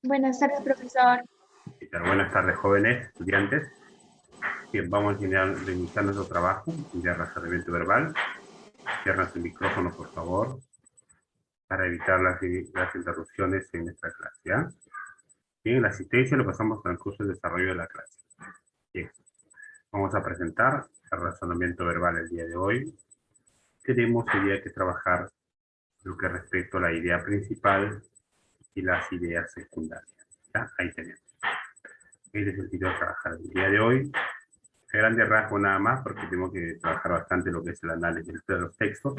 Buenas tardes, profesor. ¿Qué tal? Buenas tardes, jóvenes, estudiantes. Bien, vamos a iniciar nuestro trabajo de razonamiento verbal. Cierran su micrófono, por favor, para evitar las interrupciones en nuestra clase. ¿Ya? Bien, la asistencia lo pasamos al curso de desarrollo de la clase. Bien, vamos a presentar el razonamiento verbal el día de hoy. Tenemos hoy día que trabajar lo que respecta a la idea principal y las ideas secundarias. ¿Ya? Ahí tenemos. Este es el sentido de trabajar el día de hoy. A grandes rasgos nada más, porque tengo que trabajar bastante lo que es el análisis de los textos.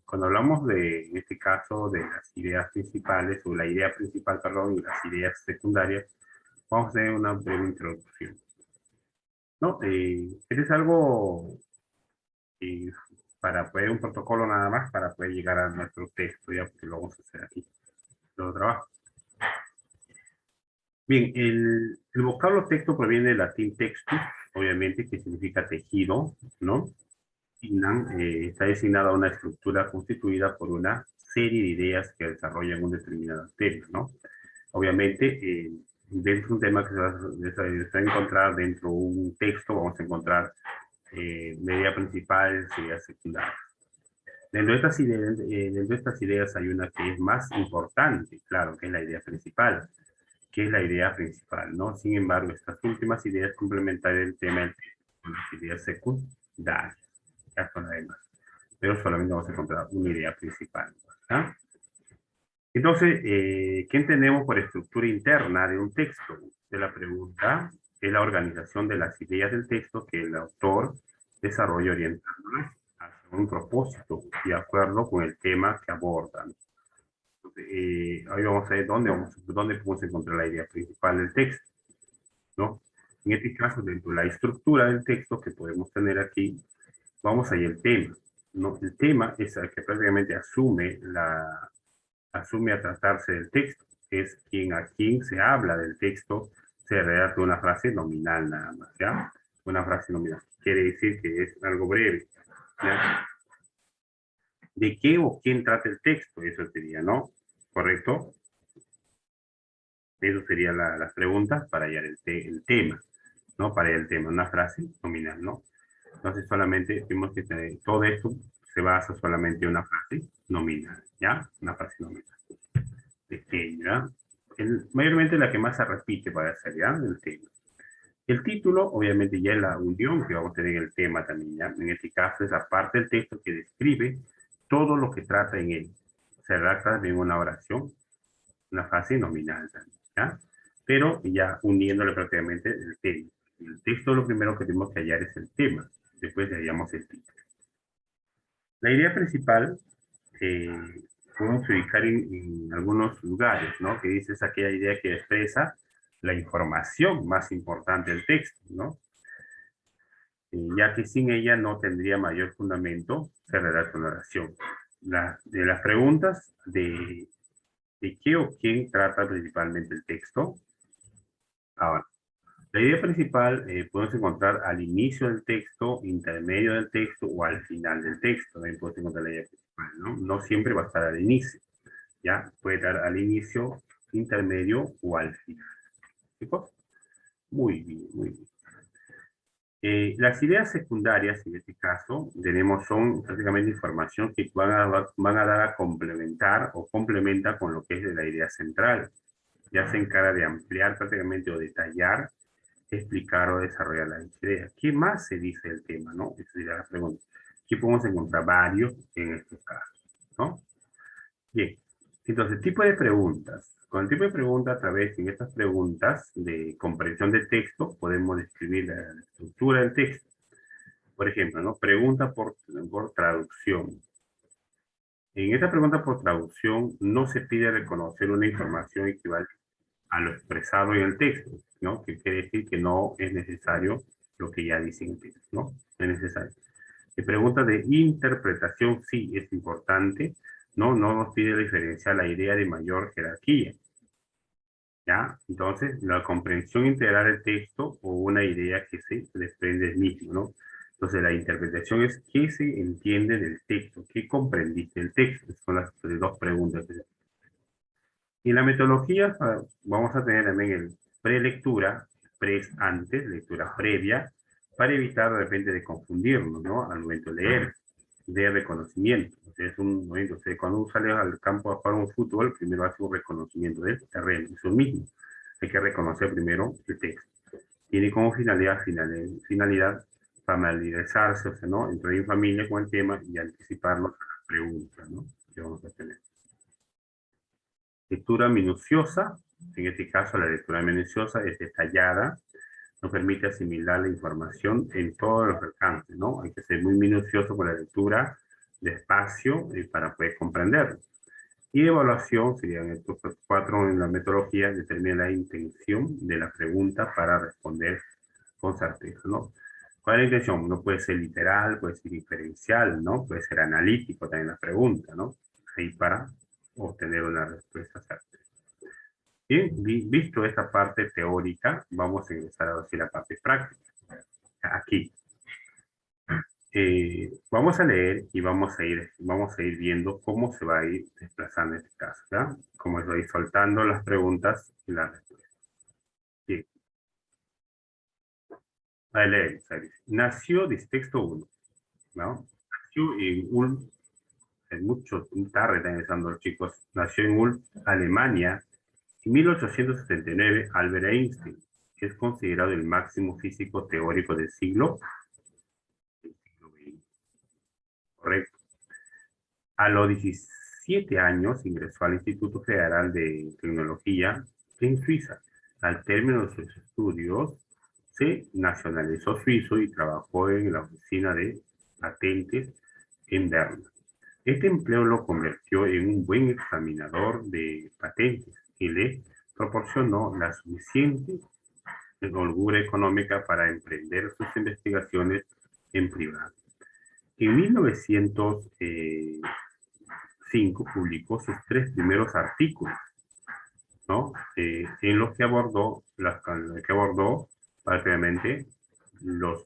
Cuando hablamos de, en este caso, de las ideas principales, o la idea principal, perdón, y las ideas secundarias, vamos a tener una breve introducción, ¿no? Este es algo eh, para poder, un protocolo nada más, para poder llegar a nuestro texto, ya, porque lo vamos a hacer aquí, todo trabajo. Bien, el vocablo texto proviene del latín textus, obviamente, que significa tejido, ¿no? Está designada a una estructura constituida por una serie de ideas que desarrollan un determinado tema, ¿no? Obviamente, dentro de un tema que se va a encontrar dentro de un texto, vamos a encontrar idea principal, ideas secundarias. Dentro de estas ideas hay una que es más importante, claro, que es la idea principal, ¿no? Sin embargo, estas últimas ideas complementarias del tema del texto son las ideas secundarias, ya son las demás, pero solamente vamos a encontrar una idea principal. ¿Ah? Entonces, ¿qué entendemos por estructura interna de un texto? De la pregunta es la organización de las ideas del texto que el autor desarrolla orientándolas hacia un propósito de acuerdo con el tema que abordan. Entonces, hoy vamos a ver dónde podemos encontrar la idea principal del texto, ¿no? En este caso, dentro de la estructura del texto que podemos tener aquí, vamos a ir al tema, ¿no? El tema es el que prácticamente asume a tratarse del texto, es a quien se habla del texto, se redacta una frase nominal nada más, ¿ya? Una frase nominal. Quiere decir que es algo breve, ¿ya? ¿De qué o quién trata el texto? Eso sería, ¿no? ¿Correcto? Eso serían las preguntas para hallar el tema, ¿no? Para hallar el tema, una frase nominal, ¿no? Entonces solamente vimos que todo esto se basa solamente en una frase nominal, ¿ya? Una frase nominal. Pequeña. Mayormente la que más se repite para ser, ¿ya? El tema. El título, obviamente, ya es la unión que vamos a tener en el tema también, ¿ya? En este caso es la parte del texto que describe todo lo que trata en él. Se redacta en una oración, una frase nominal también, ¿ya? Pero ya uniéndole prácticamente el tema. El texto lo primero que tenemos que hallar es el tema, después le hallamos el título. La idea principal eh, podemos ubicar en algunos lugares, ¿no? Que dice es aquella idea que expresa la información más importante del texto, ¿no? Ya que sin ella no tendría mayor fundamento se redacta una oración. De las preguntas de qué o quién trata principalmente el texto. Ahora, la idea principal podemos encontrar al inicio del texto, intermedio del texto o al final del texto. También podemos encontrar la idea principal, ¿no? No siempre va a estar al inicio, ¿ya? Puede estar al inicio, intermedio o al final. ¿Chicos? Muy bien, muy bien. Las ideas secundarias, en este caso, son prácticamente información que van a dar a complementar o complementa con lo que es de la idea central. Ya se encarga de ampliar prácticamente o detallar, explicar o desarrollar la idea. ¿Qué más se dice del tema, no? Esa sería la pregunta. Aquí podemos encontrar varios en estos casos, ¿no? Bien, entonces, tipo de preguntas. Con el tipo de pregunta, a través de estas preguntas de comprensión de texto, podemos describir la estructura del texto. Por ejemplo, ¿no? Pregunta por traducción. En esta pregunta por traducción no se pide reconocer una información equivalente a lo expresado en el texto, ¿no? Que quiere decir que no es necesario lo que ya dice en el texto, ¿no? No es necesario. Se pregunta de interpretación, sí, es importante, ¿no? No nos pide diferenciar la idea de mayor jerarquía, ¿ya? Entonces, la comprensión integral del texto o una idea que se desprende del mismo, ¿no? Entonces, la interpretación es qué se entiende del texto, qué comprendiste del texto. Son las dos preguntas. Y la metodología, vamos a tener también el prelectura, antes, lectura previa, para evitar de repente de confundirnos, ¿no? Al momento de leer, de reconocimiento. Es un momento, o sea, cuando uno sale al campo a jugar un fútbol, primero hace un reconocimiento del terreno, eso mismo. Hay que reconocer primero el texto. Tiene como finalidad familiarizarse, o sea, ¿no? Entrar en familia con el tema y anticiparnos a las preguntas, ¿no? Que vamos a tener. Lectura minuciosa, en este caso la lectura minuciosa es detallada, nos permite asimilar la información en todos los alcances, ¿no? Hay que ser muy minucioso con la lectura, despacio, para poder comprenderlo. Y evaluación, serían estos cuatro en la metodología, determina la intención de la pregunta para responder con certeza, ¿no? ¿Cuál es la intención? No puede ser literal, puede ser diferencial, ¿no? Puede ser analítico también la pregunta, ¿no? Ahí para obtener una respuesta certera. Bien, visto esta parte teórica, vamos a ingresar a la parte práctica. Aquí. Vamos a leer y vamos a ir viendo cómo se va a ir desplazando este caso, ¿ya? Cómo se va a ir soltando las preguntas y las respuestas. Bien. Ahí leemos, ahí dice. Nació, dice texto 1, ¿no? Nació en Ulm, es mucho tarde están empezando los chicos, nació en Ulm, Alemania, en 1879, Albert Einstein es considerado el máximo físico teórico del siglo XX. Correcto. A los 17 años ingresó al Instituto Federal de Tecnología en Suiza. Al término de sus estudios, se nacionalizó suizo y trabajó en la oficina de patentes en Berna. Este empleo lo convirtió en un buen examinador de patentes y le proporcionó la suficiente holgura económica para emprender sus investigaciones en privado. En 1905 publicó sus tres primeros artículos, ¿no? En los que abordó, prácticamente los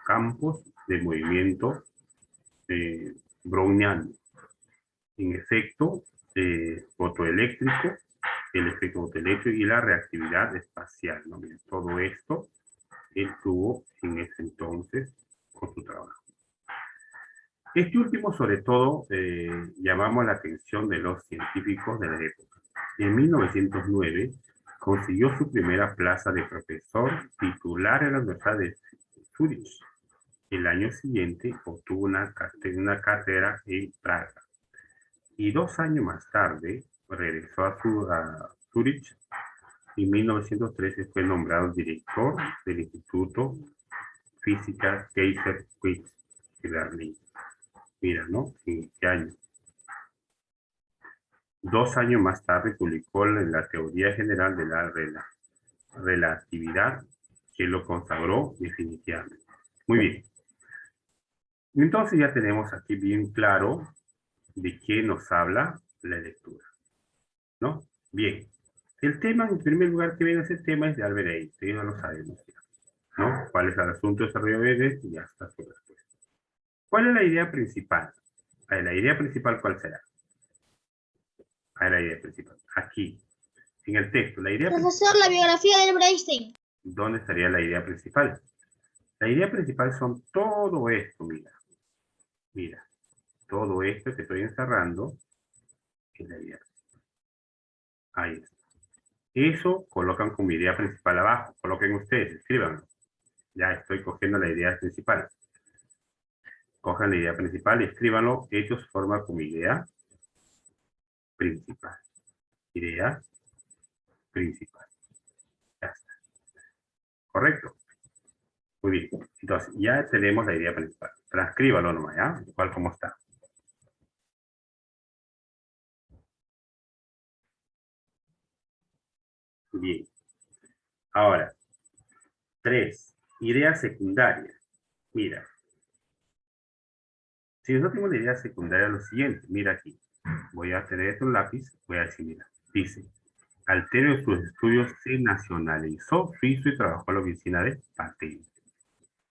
campos de movimiento browniano. En efecto, fotoeléctrico, el efecto fotoeléctrico y la reactividad espacial, ¿no? Bien, todo esto estuvo en ese entonces con su trabajo. Este último, sobre todo, llamamos la atención de los científicos de la época. En 1909 consiguió su primera plaza de profesor titular en la Universidad de Zurich. El año siguiente obtuvo una cátedra en Praga. Y 2 años más tarde regresó a Zurich. En 1913 fue nombrado director del Instituto Física Kaiser Wilhelm de Berlín. Mira, ¿no? En este año. 2 años más tarde publicó la teoría general de la relatividad, que lo consagró definitivamente. Muy bien. Entonces ya tenemos aquí bien claro de qué nos habla la lectura, ¿no? Bien. El tema, en primer lugar, que viene a ser tema es de Albert Einstein, ya lo sabemos, ¿no? ¿Cuál es el asunto de desarrollo de ya está su respuesta. ¿Cuál es la idea principal? La idea principal, ¿cuál será? La idea principal. Aquí, en el texto, la idea principal. Profesor, la biografía de Albert Einstein. ¿Dónde estaría la idea principal? La idea principal son todo esto, mira. Mira, todo esto que estoy encerrando es la idea principal. Ahí está. Eso colocan como idea principal abajo. Coloquen ustedes, escríbanlo. Ya estoy cogiendo la idea principal. Cojan la idea principal y escríbanlo. Esto se forma como idea principal. Idea principal. Ya está. ¿Correcto? Muy bien. Entonces, ya tenemos la idea principal. Transcríbalo nomás, ¿ya? Igual como está. Bien. Ahora, 3. Idea secundaria. Mira. Si nosotros tenemos la idea secundaria, lo siguiente. Mira aquí. Voy a tener esto en lápiz. Voy a decir, mira. Dice. Al término de sus estudios se nacionalizó suizo y trabajó en la oficina de patentes.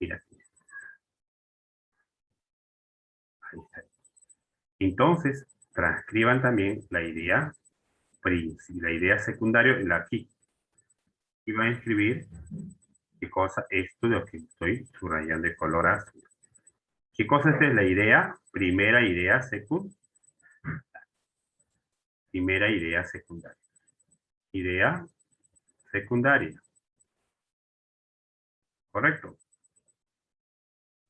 Mira aquí. Ahí está. Entonces, transcriban también la idea la idea secundaria en la aquí. Y va a escribir qué cosa esto de lo que estoy subrayando de color azul. ¿Qué cosa es la idea? Primera idea secundaria. Primera idea secundaria. Idea secundaria. Correcto.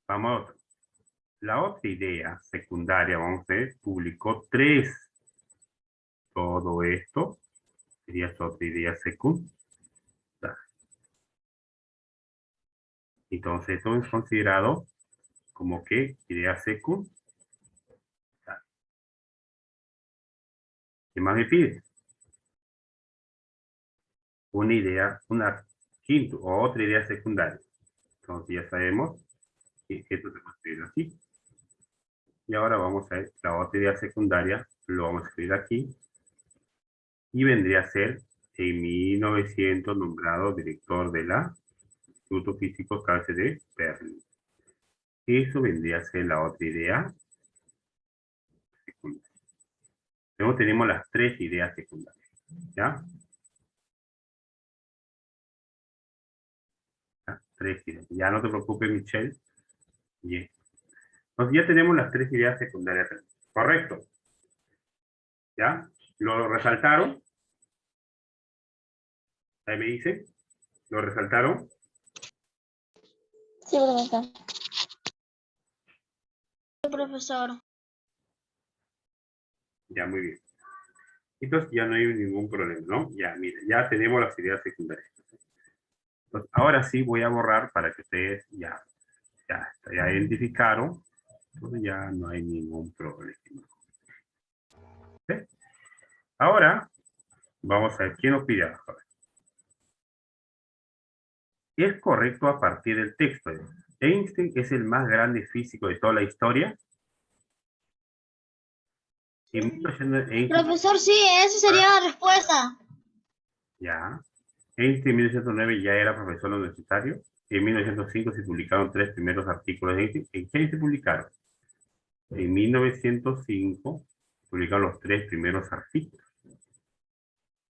Vamos a otro. La otra idea secundaria, vamos a ver, publicó 3. Todo esto sería su otra idea secundaria. Entonces, esto es considerado como que idea secundaria. ¿Qué más me pide? Una idea, una quinta o otra idea secundaria. Entonces ya sabemos que esto se considera así. Y ahora vamos a ver la otra idea secundaria, lo vamos a escribir aquí. Y vendría a ser en 1900 nombrado director de la Instituto Físico Carce de Berlín. Eso vendría a ser la otra idea secundaria. Luego tenemos las 3 ideas secundarias. ¿Ya? Las 3 ideas. Ya no te preocupes, Michelle. Bien. Entonces ya tenemos las 3 ideas secundarias. Correcto. ¿Ya? ¿Lo resaltaron? Ahí me dice. ¿Lo resaltaron? Sí, profesor. Profesor. Ya, muy bien. Entonces ya no hay ningún problema, ¿no? Ya, mire, ya tenemos las ideas secundarias. Entonces, ahora sí voy a borrar para que ustedes ya identificaron. Entonces ya no hay ningún problema. ¿Sí? Ahora, vamos a ver quién nos pide abajo. ¿Es correcto a partir del texto? ¿Einstein es el más grande físico de toda la historia? Einstein, Profesor, sí, esa sería la respuesta. ya. Einstein en 1909 ya era profesor universitario. En 1905 se publicaron 3 primeros artículos de Einstein. ¿En qué se publicaron? En 1905 publicaron los 3 primeros artículos.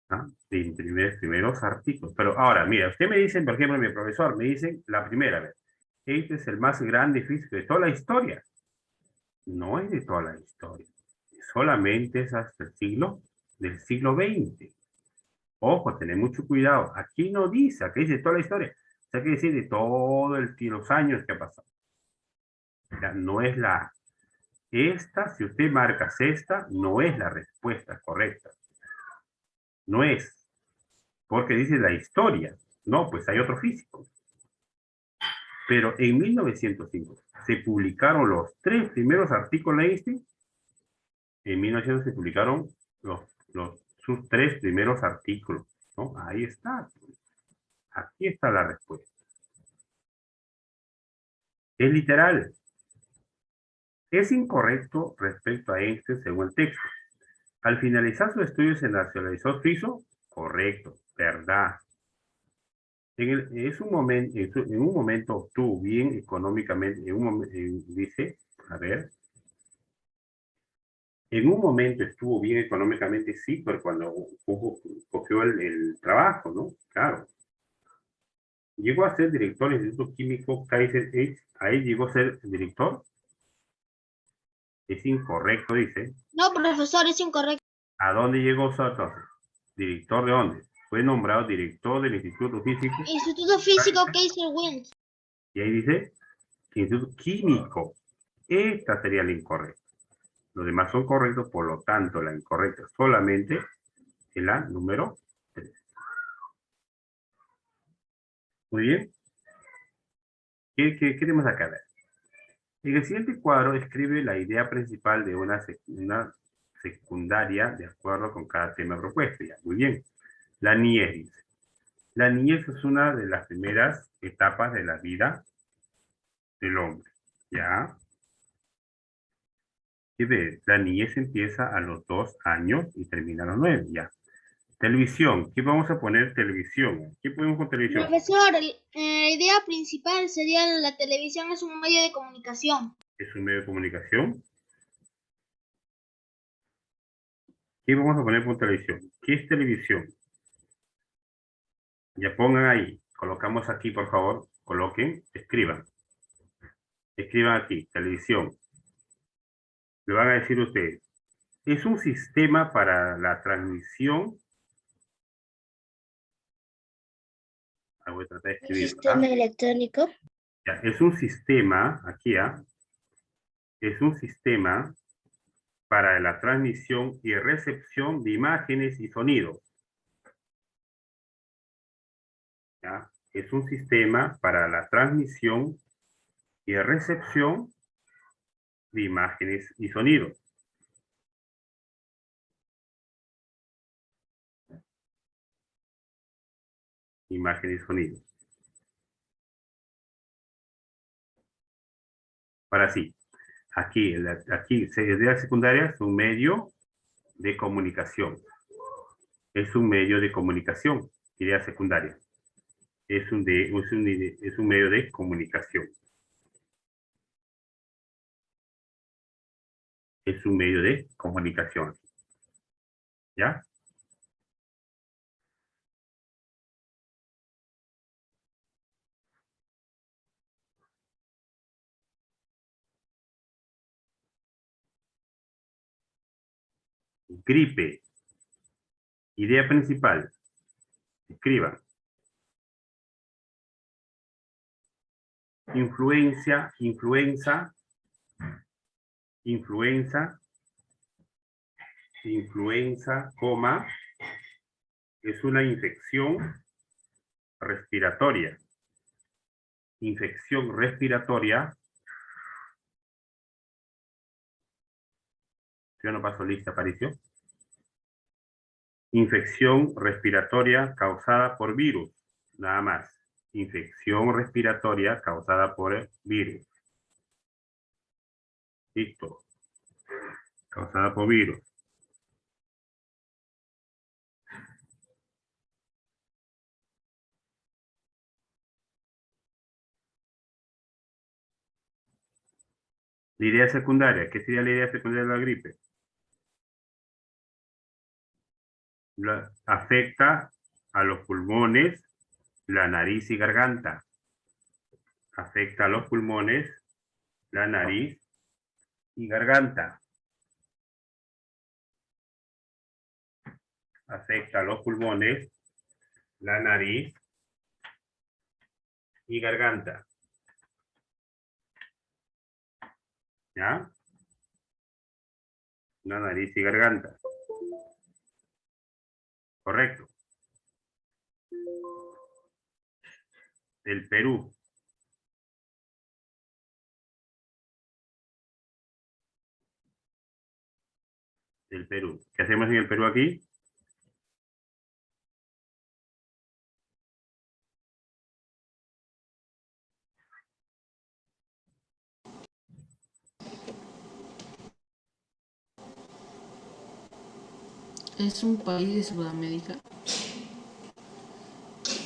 ¿Ah? Sí, primeros artículos. Pero ahora, mira, usted me dice, por ejemplo, mi profesor me dice la primera vez, este es el más grande físico de toda la historia. No es de toda la historia. Solamente es hasta el del siglo XX. Ojo, tener mucho cuidado. Aquí no dice, aquí dice toda la historia. O sea, que decir de todos los años que ha pasado. O sea, no es la... Esta, si usted marca esta, no es la respuesta correcta. No es. Porque dice la historia. No, pues hay otro físico. Pero en 1905 se publicaron los 3 primeros artículos de Einstein. En 1900 se publicaron sus 3 primeros artículos. ¿No? Ahí está. Aquí está la respuesta. Es literal. Es incorrecto respecto a Einstein según el texto. Al finalizar sus estudios se nacionalizó suizo. Correcto. Verdad. En un momento estuvo bien económicamente. Dice, a ver. En un momento estuvo bien económicamente, sí, pero cuando cogió el trabajo, ¿no? Claro. Llegó a ser director del Instituto Químico Kaiser H. Ahí llegó a ser director. Es incorrecto, dice. No, profesor, es incorrecto. ¿A dónde llegó entonces? ¿Director de dónde? Fue nombrado director del Instituto Físico. Instituto Físico Kaiser Wilhelm. Y ahí dice Instituto Químico. Esta sería la incorrecta. Los demás son correctos, por lo tanto, la incorrecta solamente es la número 3. Muy bien. ¿Qué tenemos acá? A ver. En el siguiente cuadro escribe la idea principal de una secundaria de acuerdo con cada tema propuesto. Ya, muy bien. La niñez, dice. La niñez es una de las primeras etapas de la vida del hombre. ¿Ya? ¿Qué ves? La niñez empieza a los 2 años y termina a los 9. Ya. Televisión. ¿Qué vamos a poner? Televisión. ¿Qué ponemos con televisión? Profesor, la idea principal sería la televisión es un medio de comunicación. Es un medio de comunicación. Aquí vamos a poner por televisión. ¿Qué es televisión? Ya pongan ahí. Colocamos aquí, por favor. Coloquen, escriban. Escriban aquí, televisión. Le van a decir ustedes. Es un sistema para la transmisión. Voy a tratar de escribir. Sistema electrónico. Ya, es un sistema, aquí es un sistema para la transmisión y recepción de imágenes y sonidos. ¿Ya? Es un sistema para la transmisión y recepción de imágenes y sonidos. Imágenes y sonidos. Ahora sí, aquí idea secundaria es un medio de comunicación. Es un medio de comunicación, idea secundaria. Es un medio de comunicación. Es un medio de comunicación. ¿Ya? Gripe. Idea principal. Escriban. Influencia, coma, es una infección respiratoria. Infección respiratoria. Yo no paso lista, Aparicio. Infección respiratoria causada por virus. Nada más. Infección respiratoria causada por virus. Listo. Causada por virus. La idea secundaria. ¿Qué sería la idea secundaria de la gripe? Afecta a los pulmones, la nariz y garganta. Afecta a los pulmones, la nariz y garganta. Afecta a los pulmones, la nariz y garganta. ¿Ya? La nariz y garganta. Correcto. El Perú. El Perú. ¿Qué hacemos en el Perú aquí? Es un país de Sudamérica.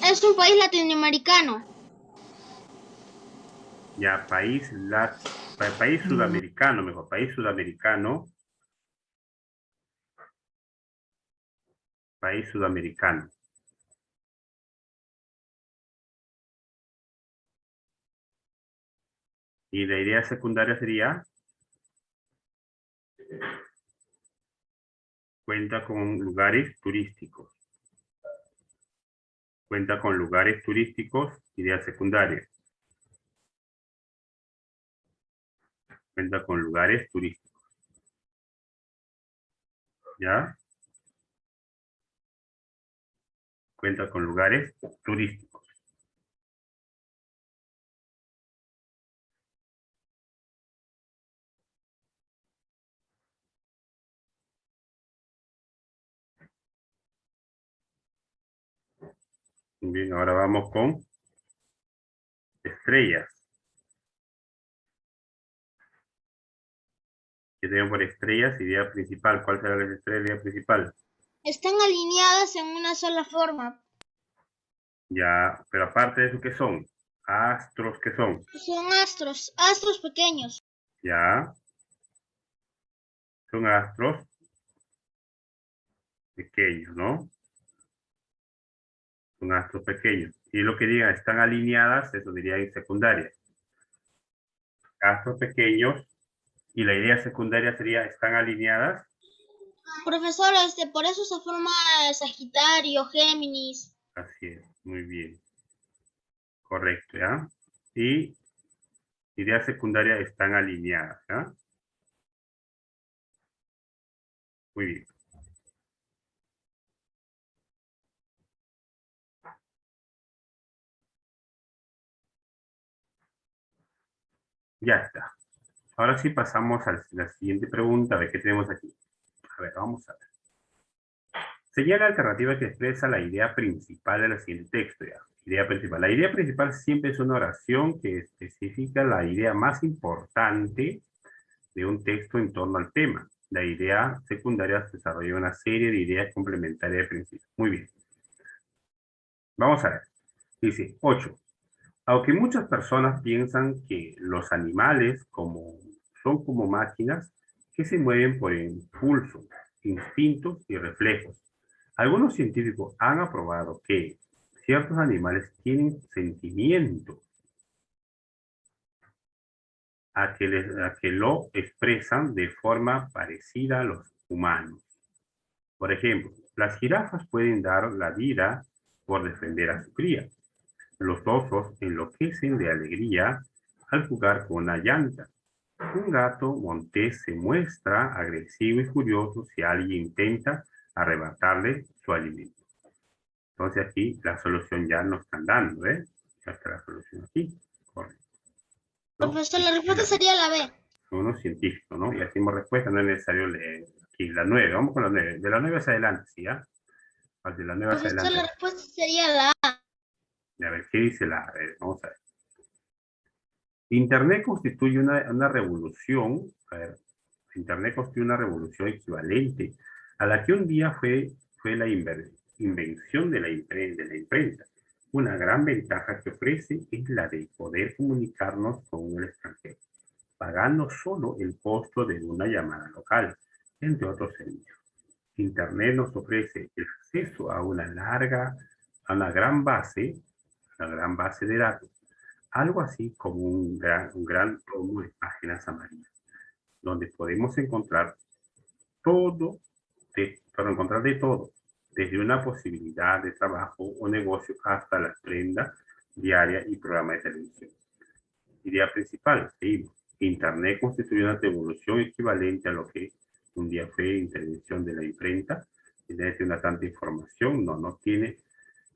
Es un país latinoamericano. Ya, país sudamericano, mejor. País sudamericano. País sudamericano. Y la idea secundaria sería, cuenta con lugares turísticos. Cuenta con lugares turísticos, idea secundaria. Cuenta con lugares turísticos. ¿Ya? Cuenta con lugares turísticos. Bien, ahora vamos con estrellas. ¿Qué tenemos por estrellas? Idea principal. ¿Cuál será la estrella idea principal? Están alineadas en una sola forma. Ya, pero aparte de eso, ¿qué son? Astros, ¿qué son? Son astros pequeños. Ya. Son astros. pequeños, ¿no? Son astros pequeños. Y lo que digan, están alineadas, eso diría en secundaria. Astros pequeños. Y la idea secundaria sería, ¿están alineadas? Profesor, por eso se forma Sagitario, Géminis. Así es, muy bien. Correcto, ¿ya? Y idea secundaria están alineadas, ¿ya? Muy bien. Ya está. Ahora sí pasamos a la siguiente pregunta. A ver, ¿qué tenemos aquí? A ver, vamos a ver. Señala la alternativa que expresa la idea principal del siguiente texto. ¿Ya? Idea principal. La idea principal siempre es una oración que especifica la idea más importante de un texto en torno al tema. La idea secundaria desarrolla una serie de ideas complementarias de principios. Muy bien. Vamos a ver. Dice 8. Aunque muchas personas piensan que los animales son como máquinas que se mueven por impulsos, instintos y reflejos. Algunos científicos han aprobado que ciertos animales tienen sentimientos a que lo expresan de forma parecida a los humanos. Por ejemplo, las jirafas pueden dar la vida por defender a su cría. Los osos enloquecen de alegría al jugar con una llanta. Un gato montés se muestra agresivo y furioso si alguien intenta arrebatarle su alimento. Entonces aquí la solución ya nos están dando, ¿eh? Ya está la solución aquí. Correcto. ¿No? Profesor, la respuesta sería la B. Son unos científicos, ¿no? Ya hicimos respuesta, no es necesario leer aquí la 9. Vamos con la 9. De la 9 hacia adelante, ¿sí? ¿Ya? De la 9 hacia Profesor, adelante. la respuesta sería la A. A ver, ¿qué dice la A? Vamos a ver. Internet constituye una revolución, a ver, Internet constituye una revolución equivalente a la que un día fue la invención de la imprenta. Una gran ventaja que ofrece es la de poder comunicarnos con un extranjero, pagando solo el costo de una llamada local, entre otros servicios. Internet nos ofrece el acceso a una gran base de datos, algo así como un gran tomo de páginas amarillas, donde podemos encontrar de todo, desde una posibilidad de trabajo o negocio hasta la prenda diaria y programa de televisión. Idea principal, seguimos. Internet constituye una revolución equivalente a lo que un día fue intervención de la imprenta. Tiene una tanta información, no tiene.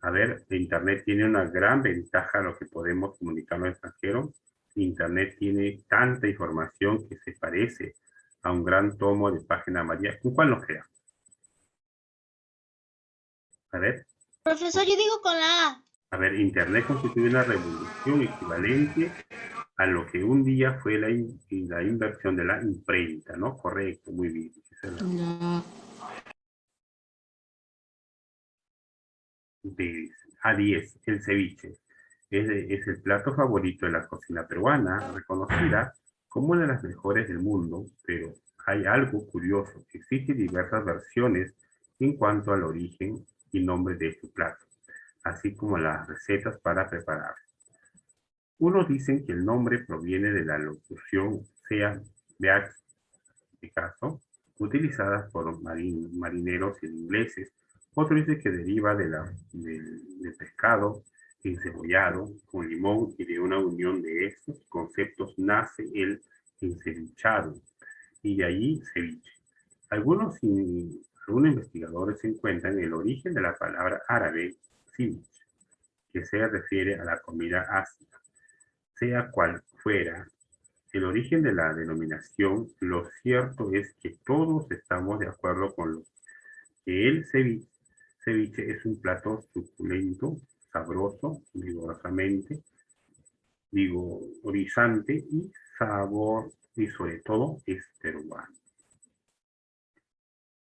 A ver, Internet tiene una gran ventaja a lo que podemos comunicarnos al extranjero. Internet tiene tanta información que se parece a un gran tomo de página amarilla. ¿Con cuál nos queda? A ver. Profesor, yo digo con la A. A ver, Internet constituye una revolución equivalente a lo que un día fue la inversión de la imprenta, ¿no? Correcto, muy bien. La A10, el ceviche. Es el plato favorito de la cocina peruana, reconocida como una de las mejores del mundo, pero hay algo curioso. Existen diversas versiones en cuanto al origen y nombre de este plato, así como las recetas para prepararlo. Unos dicen que el nombre proviene de la locución sea beach, en este caso, utilizada por marineros ingleses. Otros dicen que deriva del pescado encebollado con limón, y de una unión de estos conceptos nace el encevichado y de allí ceviche. Algunos investigadores encuentran el origen de la palabra árabe ceviche, que se refiere a la comida ácida. Sea cual fuera el origen de la denominación, lo cierto es que todos estamos de acuerdo con lo que el ceviche es un plato suculento, sabroso, vigorizante y sabor, y sobre todo es peruano.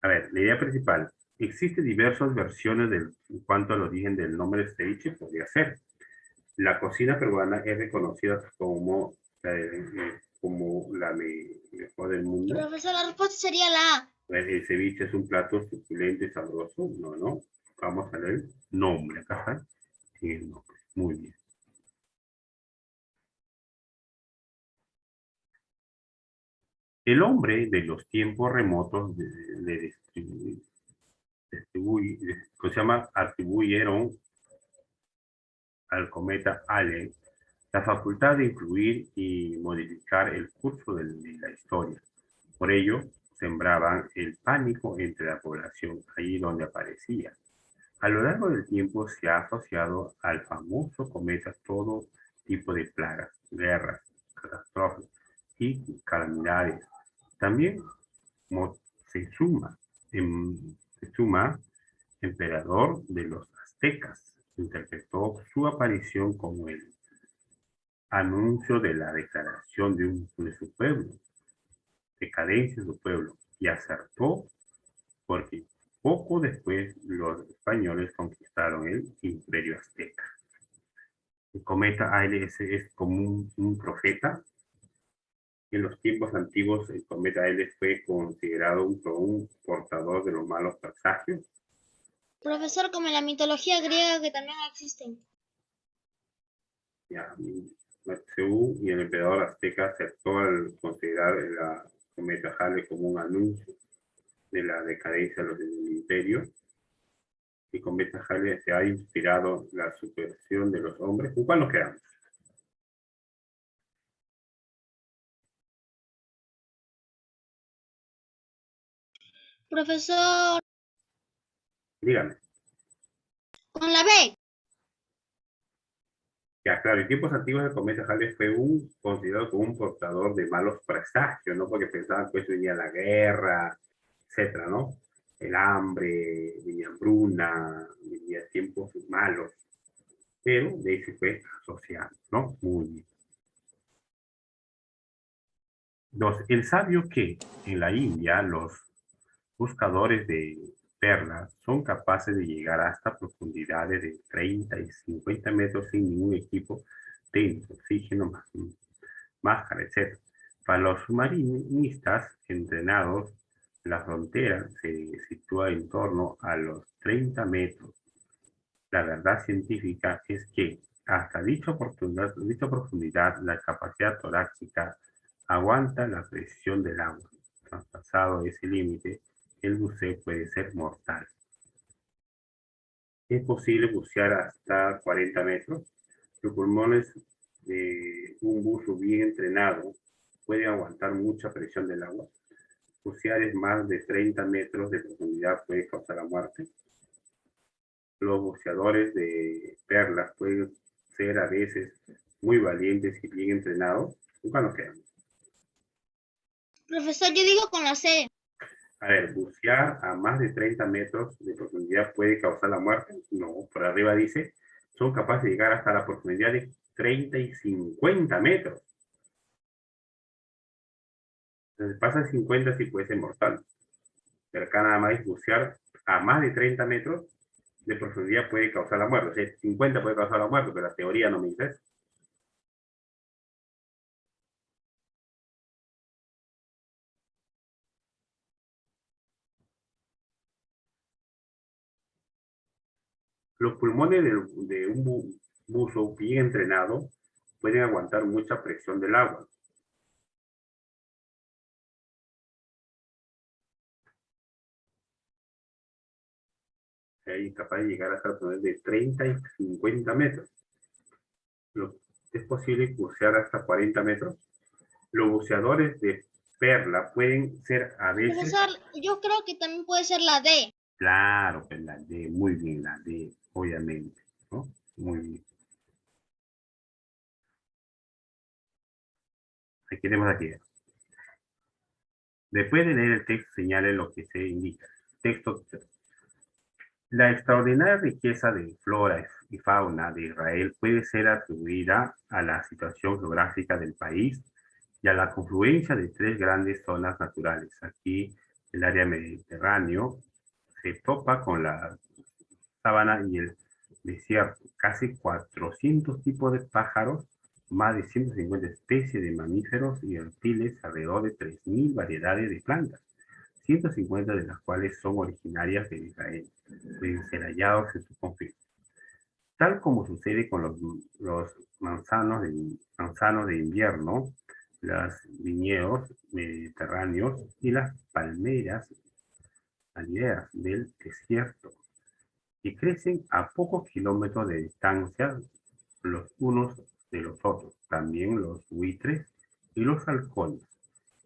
A ver, la idea principal. Existen diversas versiones en cuanto al origen del nombre de ceviche, podría ser. La cocina peruana es reconocida como la mejor del mundo. Profesor, la respuesta sería la A. El ceviche es un plato suculento y sabroso. No, no. Vamos a leer el nombre. Acá está. Sí, el nombre. Muy bien. El hombre de los tiempos remotos ¿cómo se llama? Atribuyeron al cometa Halley la facultad de influir y modificar el curso de la historia. Por ello, sembraban el pánico entre la población allí donde aparecía. A lo largo del tiempo se ha asociado al famoso cometa todo tipo de plagas, guerras, catástrofes y calamidades. También Moctezuma, Moctezuma, emperador de los aztecas, interpretó su aparición como el anuncio de la declaración de su pueblo, decadencia de su pueblo, y acertó porque poco después los españoles conquistaron el imperio azteca. El cometa ALS es como un profeta. En los tiempos antiguos, el cometa ALS fue considerado un portador de los malos presagios. Profesor, como en la mitología griega que también existen. Ya, Moctezuma y el emperador azteca aceptó al considerar la cometa Halley como un anuncio de la decadencia del imperio. Y cometa Halley se ha inspirado la superación de los hombres. ¿Con cuál nos quedamos? Profesor, Dígame. con la B. Ya, claro, en tiempos antiguos el cometa Halley fue considerado como un portador de malos presagios, ¿no? Porque pensaban que eso venía la guerra, etcétera, ¿no? El hambre, venía hambruna, venía tiempos malos. Pero de ahí se fue asociado, ¿no? Muy bien. Dos, el sabio que en la India los buscadores de perlas son capaces de llegar hasta profundidades de 30 y 50 metros sin ningún equipo de oxígeno, máscara, etc. Para los submarinistas entrenados, la frontera se sitúa en torno a los 30 metros. La verdad científica es que hasta dicha profundidad, la capacidad torácica aguanta la presión del agua. Traspasado ese límite, el buceo puede ser mortal. Es posible bucear hasta 40 metros. Los pulmones de un buzo bien entrenado pueden aguantar mucha presión del agua. Bucear es más de 30 metros de profundidad puede causar la muerte. Los buceadores de perlas pueden ser a veces muy valientes y bien entrenados. Nunca nos quedamos. Profesor, yo digo con la C. A ver, bucear a más de 30 metros de profundidad puede causar la muerte. No, por arriba dice, son capaces de llegar hasta la profundidad de 30 y 50 metros. Entonces, pasa de 50 sí puede ser mortal. Pero acá nada más es bucear a más de 30 metros de profundidad puede causar la muerte. O sea, 50 puede causar la muerte, pero la teoría no me dice eso. Los pulmones de un buzo bien entrenado pueden aguantar mucha presión del agua. Es capaz de llegar hasta el nivel de 30 y 50 metros. Es posible bucear hasta 40 metros. Los buceadores de perla pueden ser a veces... Profesor, yo creo que también puede ser la D. Claro, pues la D, muy bien, la D, obviamente, ¿no? Muy bien. Aquí tenemos aquí. Después de leer el texto, señale lo que se indica. Texto. La extraordinaria riqueza de flora y fauna de Israel puede ser atribuida a la situación geográfica del país y a la confluencia de tres grandes zonas naturales. Aquí el área mediterráneo se topa con la sabana y el desierto. Casi 400 tipos de pájaros, más de 150 especies de mamíferos y reptiles, alrededor de 3.000 variedades de plantas. 150 de las cuales son originarias de Israel. Pueden ser hallados en su conflicto. Tal como sucede con los manzanos de invierno, los viñedos mediterráneos y las palmeras aldeas del desierto, que crecen a pocos kilómetros de distancia los unos de los otros. También los buitres y los halcones,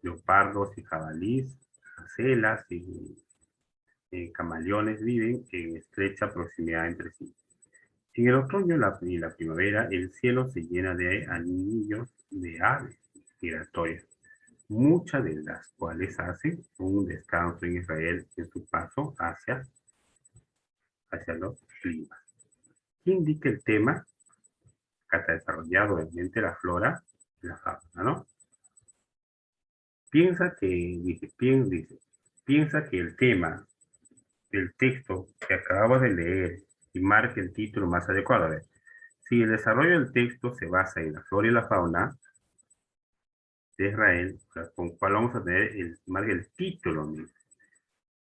leopardos y jabalíes, gacelas y camaleones viven en estrecha proximidad entre sí. En el otoño y la primavera, el cielo se llena de anillos de aves migratorias, muchas de las cuales hacen un descanso en Israel en su paso hacia los climas. ¿Qué indica el tema? Acá está desarrollado obviamente la flora y la fauna, ¿no? Piensa que el tema del texto que acabamos de leer y marque el título más adecuado. A ver, si el desarrollo del texto se basa en la flora y la fauna de Israel, ¿con cuál vamos a tener marque el título mismo?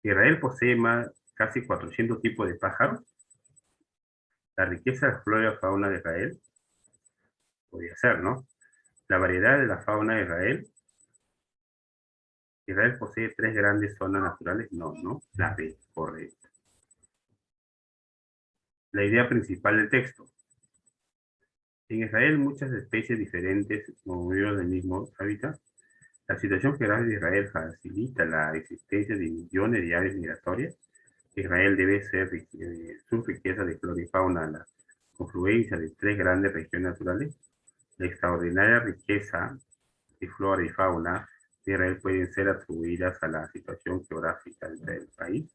Israel posee casi 400 tipos de pájaros. La riqueza de la flora y la fauna de Israel podría ser, ¿no? La variedad de la fauna de Israel. Israel posee 3 grandes zonas naturales. No, no. La B, correcto. La idea principal del texto. En Israel, muchas especies diferentes conviven del mismo hábitat. La situación geográfica de Israel facilita la existencia de millones de aves migratorias. Israel debe ser su riqueza de flora y fauna, la confluencia de 3 grandes regiones naturales. La extraordinaria riqueza de flora y fauna de Israel pueden ser atribuidas a la situación geográfica del país.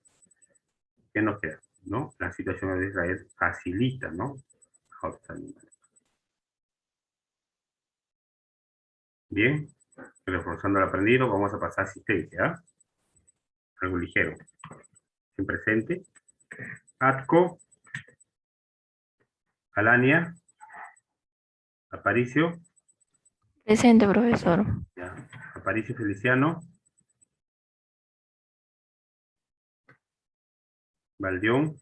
¿Qué nos queda? ¿No? La situación de Israel facilita, ¿no? A otros animales. Bien, reforzando el aprendido, vamos a pasar a asistencia. ¿Ah? Algo ligero. En presente. Atco, Alania, Aparicio, Presente, profesor. ya. Aparicio Feliciano, Valdión,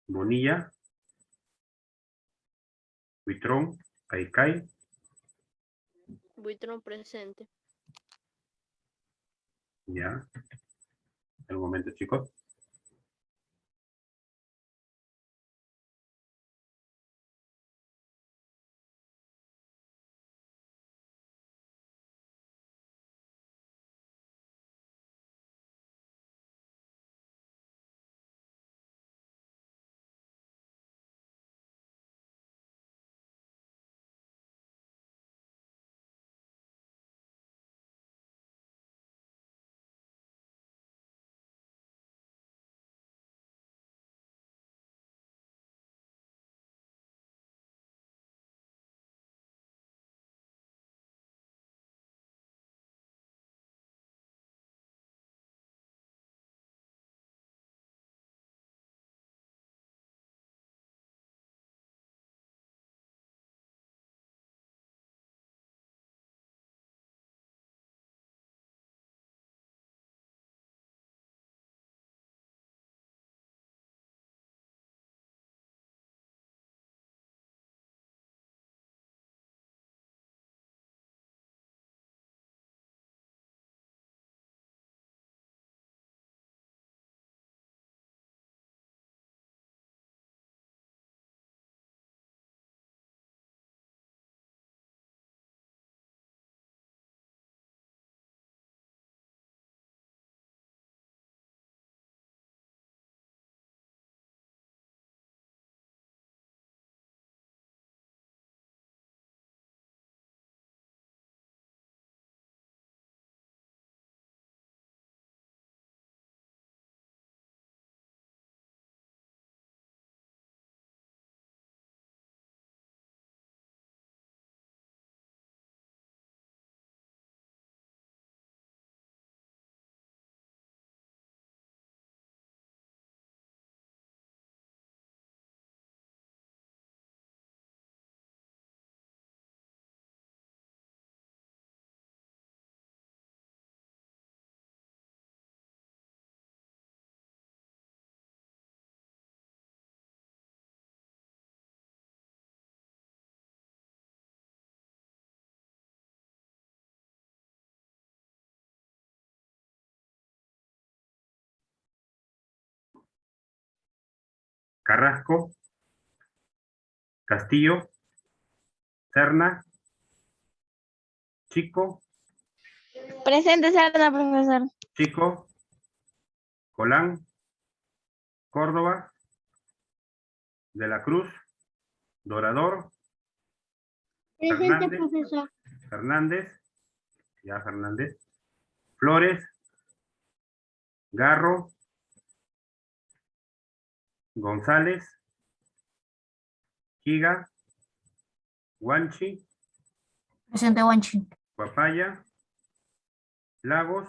Bonilla, Huitrón, Caicay. Buitrón presente. Ya. Un momento, chicos. Carrasco, Castillo, Serna, Chico, Presente, Serna, profesor. Chico, Colán, Córdoba, De la Cruz, Dorador, Presente, Fernández. profesor. Fernández, ya Fernández, Flores, Garro, González, Giga, Guanchi, Presente, Wanchi. Papaya, Lagos,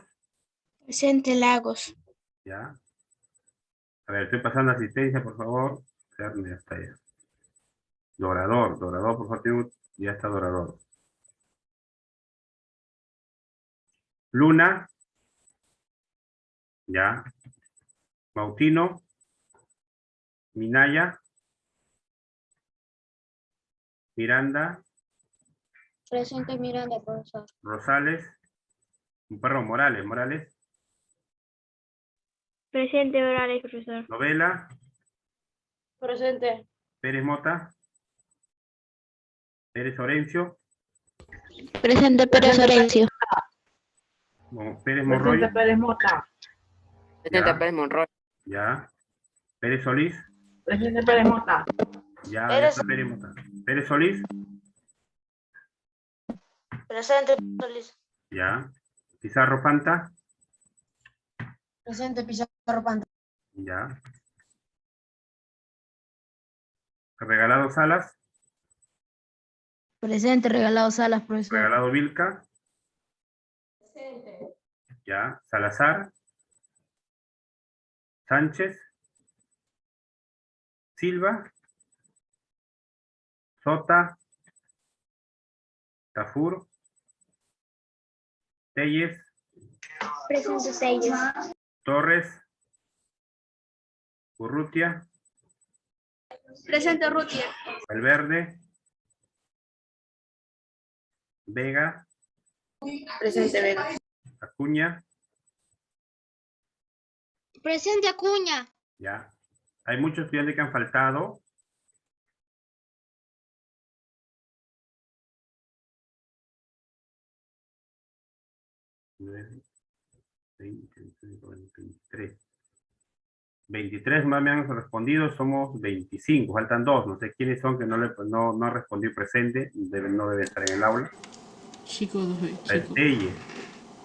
Presente, Lagos. ya. A ver, estoy pasando asistencia, por favor. Ya está ya. Dorador, por favor, ya está Dorador. Luna, ya. Mautino, Minaya, Miranda, Presente, Miranda, profesor. Rosales, Morales, Presente, Morales, profesor. Novela, Presente. Pérez Mota, Pérez Orencio, Presente, Pérez Orencio. Pérez Monroy, Pérez Mota. Presente, Pérez Monroy. ya. Pérez Solís, Presente Pérez Mota. ya está Pérez Mota. Pérez Solís, Presente, Solís. ya. Pizarro Panta, Presente, Pizarro Panta. ya. Regalado Salas, Presente, Regalado Salas, profesor. Regalado Vilca, ya. Salazar, Sánchez, Silva, Sota, Tafur, Telles, Presente, Telles. Torres, Urrutia, Presente, Rutia. Valverde, Vega, Presente, Vega. Acuña, Presente, Acuña. ya. Hay muchos estudiantes que han faltado. Nueve, 20, 23. 23 más me han respondido, somos 25, faltan 2. No sé quiénes son que no han respondido presente, no deben estar en el aula. Chico, chico.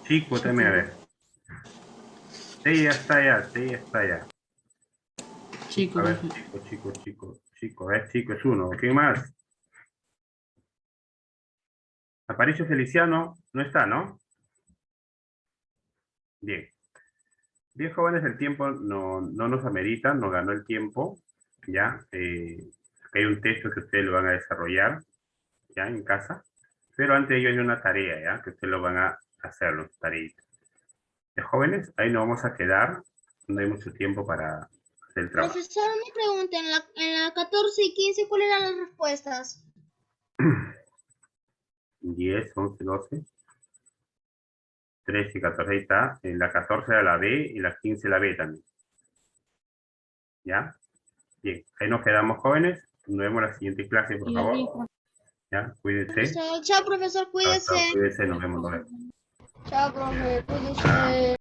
Chico, también a ver. Telle está allá. Chico, A ver, chico, chico es uno. ¿Quién más? Aparicio Feliciano no está, ¿no? Bien. Bien, jóvenes, el tiempo no nos amerita, nos ganó el tiempo, ¿ya? Hay un texto que ustedes lo van a desarrollar, ¿ya? En casa. Pero antes de ello hay una tarea, ¿ya? Que ustedes lo van a hacer, los tareitas. Jóvenes, ahí nos vamos a quedar. No hay mucho tiempo para hacer el trabajo. Profesor, me pregunta, en la 14 y 15, ¿cuáles eran las respuestas? 10, 11, 12, 13 y 14, ahí está. En la 14 era la B y la 15 la B también. ¿Ya? Bien, ahí nos quedamos, jóvenes. Nos vemos en la siguiente clase, por favor. ¿Ya? Cuídense. Chao, profesor, cuídese. Chao, cuídense, nos vemos. Chao, profe, cuídese.